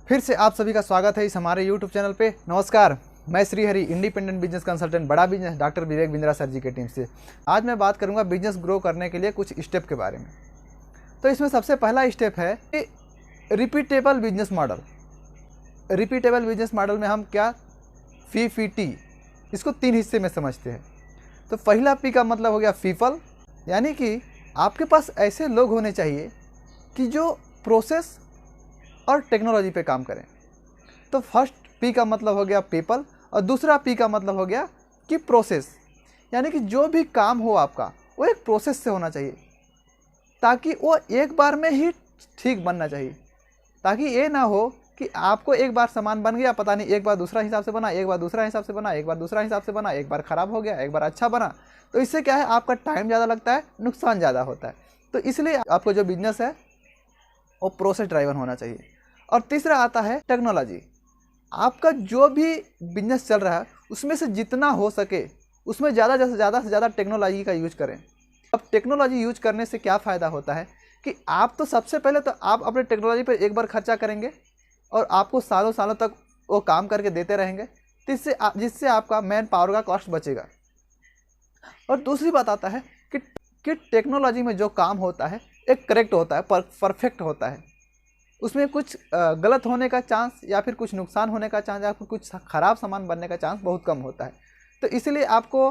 फिर से आप सभी का स्वागत है इस हमारे YouTube चैनल पे। नमस्कार, मैं Shri Hari, independent business consultant, बड़ा business doctor Vivek Bindra sir जी की टीम से। आज मैं बात करूंगा बिजनेस ग्रो करने के लिए कुछ स्टेप के बारे में। तो इसमें सबसे पहला स्टेप है कि repeatable business model. Repeatable business model में हम क्या PPT, इसको 3 हिस्से में समझते हैं। तो पहला P का मतलब हो गया पीपल, यानी कि आपके पास ऐसे लोग होने चाहिए कि जो प्रोसेस और टेक्नोलॉजी पे काम करें। तो फर्स्ट P का मतलब हो गया पीपल और दूसरा P का मतलब हो गया कि प्रोसेस, यानी कि जो भी काम हो आपका वो एक प्रोसेस से होना चाहिए, ताकि वो एक बार में ही ठीक बनना चाहिए। ताकि ये ना हो कि आपको एक बार सामान बन गया, पता नहीं एक बार दूसरा हिसाब से बना, एक बार दूसरा हिसाब से बना, एक बार दूसरा हिसाब से बना, एक बार ख़राब हो गया, एक बार अच्छा बना। तो इससे क्या है, आपका टाइम ज़्यादा लगता है, नुकसान ज़्यादा होता है। तो इसलिए आपको जो बिजनेस है वो प्रोसेस ड्राइवन होना चाहिए। और तीसरा आता है टेक्नोलॉजी। आपका जो भी बिजनेस चल रहा है उसमें से जितना हो सके उसमें ज़्यादा से ज़्यादा टेक्नोलॉजी का यूज करें। अब टेक्नोलॉजी यूज करने से क्या फ़ायदा होता है कि आप तो सबसे पहले तो आप अपने टेक्नोलॉजी पर एक बार खर्चा करेंगे और आपको सालों सालों तक वो काम करके देते रहेंगे, जिससे आपका मैन पावर का कॉस्ट बचेगा। और दूसरी बात आता है कि टेक्नोलॉजी में जो काम होता है एक करेक्ट होता है, परफेक्ट होता है। उसमें कुछ गलत होने का चांस या फिर कुछ नुकसान होने का चांस या फिर कुछ ख़राब सामान बनने का चांस बहुत कम होता है। तो इसलिए आपको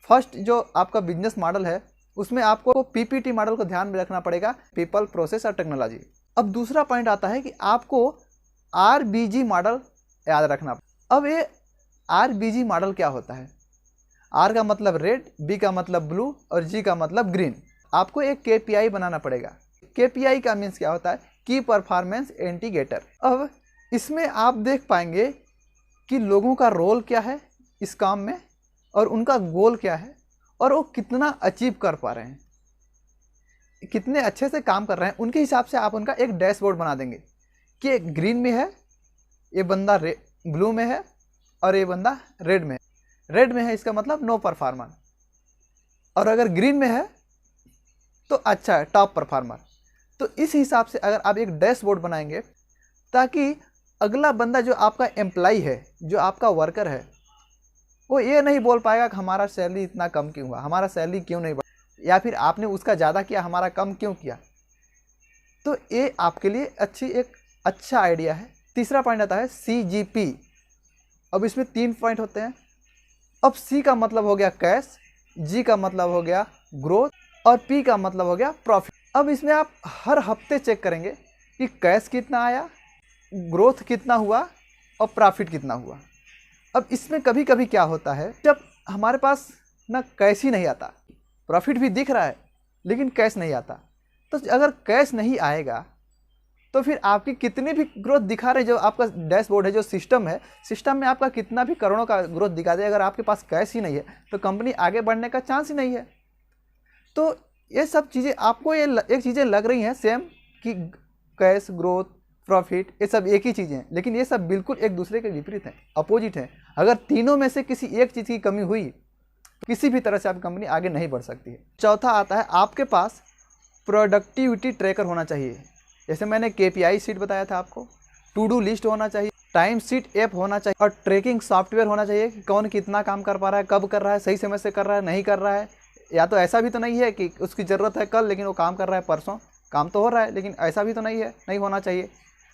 फर्स्ट जो आपका बिजनेस मॉडल है उसमें आपको PPT मॉडल को ध्यान में रखना पड़ेगा, पीपल, प्रोसेस और टेक्नोलॉजी। अब दूसरा पॉइंट आता है कि आपको RBG मॉडल याद रखना। अब ये RBG मॉडल क्या होता है? R का मतलब रेड, B का मतलब ब्लू और G का मतलब ग्रीन। आपको एक KPI बनाना पड़ेगा। KPI का मीन्स क्या होता है? की परफॉर्मेंस इंडिकेटर। अब इसमें आप देख पाएंगे कि लोगों का रोल क्या है इस काम में और उनका गोल क्या है और वो कितना अचीव कर पा रहे हैं, कितने अच्छे से काम कर रहे हैं। उनके हिसाब से आप उनका एक डैशबोर्ड बना देंगे कि ग्रीन में है ये बंदा, ब्लू में है और ये बंदा रेड में है। रेड में है इसका मतलब नो परफॉर्मर, और अगर ग्रीन में है तो अच्छा है, टॉप परफॉर्मर। तो इस हिसाब से अगर आप एक डैशबोर्ड बनाएंगे ताकि अगला बंदा जो आपका एम्प्लॉय है, जो आपका वर्कर है, वो ये नहीं बोल पाएगा कि हमारा सैलरी इतना कम क्यों हुआ, हमारा सैलरी क्यों नहीं बढ़ा, या फिर आपने उसका ज़्यादा किया, हमारा कम क्यों किया। तो ये आपके लिए एक अच्छा आइडिया है। तीसरा पॉइंट आता है CGP। अब इसमें 3 पॉइंट होते हैं। अब C का मतलब हो गया कैश, G का मतलब हो गया ग्रोथ और P का मतलब हो गया प्रॉफिट। अब इसमें आप हर हफ्ते चेक करेंगे कि कैश कितना आया, ग्रोथ कितना हुआ और प्रॉफिट कितना हुआ। अब इसमें कभी कभी क्या होता है, जब हमारे पास ना कैश ही नहीं आता, प्रॉफिट भी दिख रहा है लेकिन कैश नहीं आता, तो अगर कैश नहीं आएगा तो फिर आपकी कितनी भी ग्रोथ दिखा रहे, जो आपका डैशबोर्ड है, जो सिस्टम है, सिस्टम में आपका कितना भी करोड़ों का ग्रोथ दिखा दे, अगर आपके पास कैश ही नहीं है तो कंपनी आगे बढ़ने का चांस ही नहीं है। तो ये सब चीज़ें आपको एक चीज़ें लग रही हैं सेम कि कैश, ग्रोथ, प्रॉफिट, ये सब एक ही चीज़ें हैं, लेकिन ये सब बिल्कुल एक दूसरे के विपरीत हैं, अपोजिट हैं। अगर तीनों में से किसी एक चीज़ की कमी हुई तो किसी भी तरह से आपकी कंपनी आगे नहीं बढ़ सकती है। चौथा आता है आपके पास प्रोडक्टिविटी ट्रैकर होना चाहिए। जैसे मैंने KPI शीट बताया था आपको, टू डू लिस्ट होना चाहिए, टाइम शीट ऐप होना चाहिए और ट्रैकिंग सॉफ्टवेयर होना चाहिए कि कौन कितना काम कर पा रहा है, कब कर रहा है, सही समय से कर रहा है, नहीं कर रहा है। या तो ऐसा भी तो नहीं है कि उसकी ज़रूरत है कल लेकिन वो काम कर रहा है परसों, काम तो हो रहा है लेकिन ऐसा भी तो नहीं है, नहीं होना चाहिए।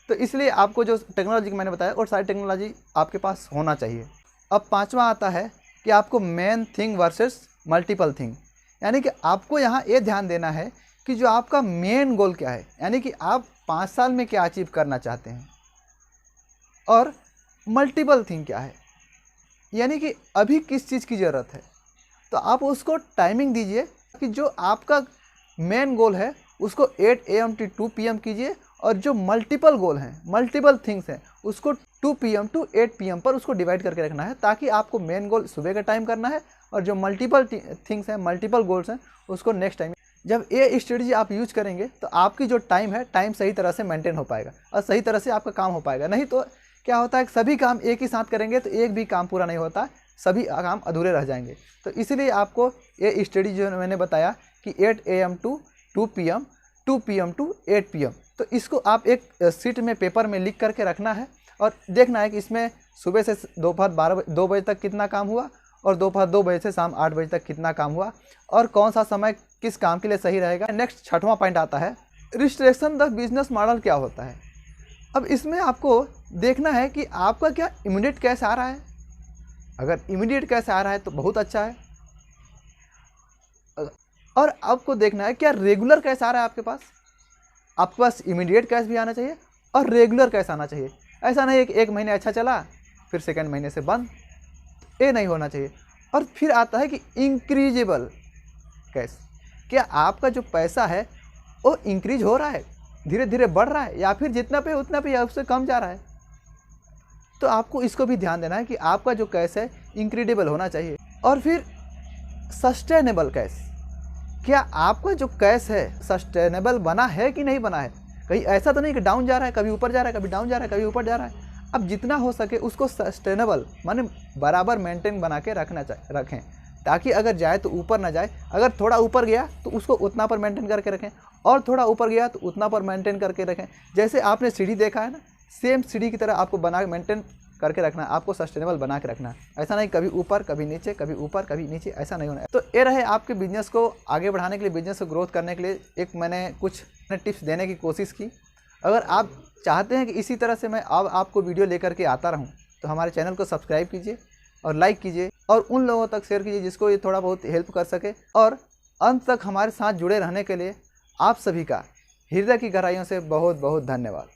तो इसलिए आपको जो टेक्नोलॉजी मैंने बताया और सारी टेक्नोलॉजी आपके पास होना चाहिए। अब पांचवा आता है कि आपको main thing versus multiple thing, यानी कि आपको यहाँ ये ध्यान देना है कि जो आपका मेन गोल क्या है, यानी कि आप 5 साल में क्या अचीव करना चाहते हैं, और मल्टीपल थिंग क्या है, यानी कि अभी किस चीज़ की ज़रूरत है। तो आप उसको टाइमिंग दीजिए कि जो आपका मेन गोल है उसको 8 AM to 2 PM कीजिए, और जो मल्टीपल गोल हैं, मल्टीपल थिंग्स हैं, उसको 2 PM to 8 PM पर उसको डिवाइड करके रखना है, ताकि आपको मेन गोल सुबह का टाइम करना है और जो मल्टीपल थिंग्स हैं, मल्टीपल गोल्स हैं, उसको नेक्स्ट टाइम। जब ये स्ट्रेटजी आप यूज करेंगे तो आपकी जो टाइम है, टाइम सही तरह से मेंटेन हो पाएगा और सही तरह से आपका काम हो पाएगा। नहीं तो क्या होता है, सभी काम एक ही साथ करेंगे तो एक भी काम पूरा नहीं होता, सभी काम अधूरे रह जाएंगे। तो इसलिए आपको ये स्टडी जो मैंने बताया कि 8 AM to 2 PM, 2 PM to 8 PM, तो इसको आप एक शीट में पेपर में लिख करके रखना है और देखना है कि इसमें सुबह से दोपहर 2 बजे तक कितना काम हुआ और दोपहर 2 बजे से शाम 8 बजे तक कितना काम हुआ और कौन सा समय किस काम के लिए सही रहेगा। नेक्स्ट 6वां पॉइंट आता है रिस्ट्रिक्शन द बिजनेस मॉडल क्या होता है। अब इसमें आपको देखना है कि आपका क्या इमीडिएट कैश आ रहा है। अगर इमीडिएट कैश आ रहा है तो बहुत अच्छा है, और आपको देखना है क्या रेगुलर कैश आ रहा है आपके पास। आपके पास इमीडिएट कैश भी आना चाहिए और रेगुलर कैश आना चाहिए। ऐसा नहीं है कि एक महीने अच्छा चला फिर सेकंड महीने से बंद, ये नहीं होना चाहिए। और फिर आता है कि इंक्रीजेबल कैश, क्या आपका जो पैसा है वो इंक्रीज हो रहा है, धीरे धीरे बढ़ रहा है, या फिर जितना पे उतना पे या उससे कम जा रहा है। तो आपको इसको भी ध्यान देना है कि आपका जो कैश है इंक्रीडेबल होना चाहिए। और फिर सस्टेनेबल कैश, क्या आपका जो कैश है सस्टेनेबल बना है कि नहीं बना है। कहीं ऐसा तो नहीं कि डाउन जा रहा है, कभी ऊपर जा रहा है, कभी डाउन जा रहा है, कभी ऊपर जा रहा है। अब जितना हो सके उसको सस्टेनेबल माने बराबर मेंटेन बना के रखें, ताकि अगर जाए तो ऊपर ना जाए। अगर थोड़ा ऊपर गया तो उसको उतना पर मेंटेन करके रखें, और थोड़ा ऊपर गया तो उतना पर मेंटेन करके रखें। जैसे आपने सीढ़ी देखा है ना, सेम सीढ़ी की तरह आपको बना मेंटेन करके रखना है, आपको सस्टेनेबल बना के रखना है। ऐसा नहीं कभी ऊपर कभी नीचे, कभी ऊपर कभी नीचे, ऐसा नहीं होना है। तो ये रहे आपके बिजनेस को आगे बढ़ाने के लिए, बिजनेस को ग्रोथ करने के लिए एक मैंने कुछ टिप्स देने की कोशिश की। अगर आप चाहते हैं कि इसी तरह से मैं अब आपको वीडियो लेकर के आता रहूं, तो हमारे चैनल को सब्सक्राइब कीजिए और लाइक कीजिए और उन लोगों तक शेयर कीजिए जिसको ये थोड़ा बहुत हेल्प कर सके। और अंत तक हमारे साथ जुड़े रहने के लिए आप सभी का हृदय की गहराइयों से बहुत बहुत धन्यवाद।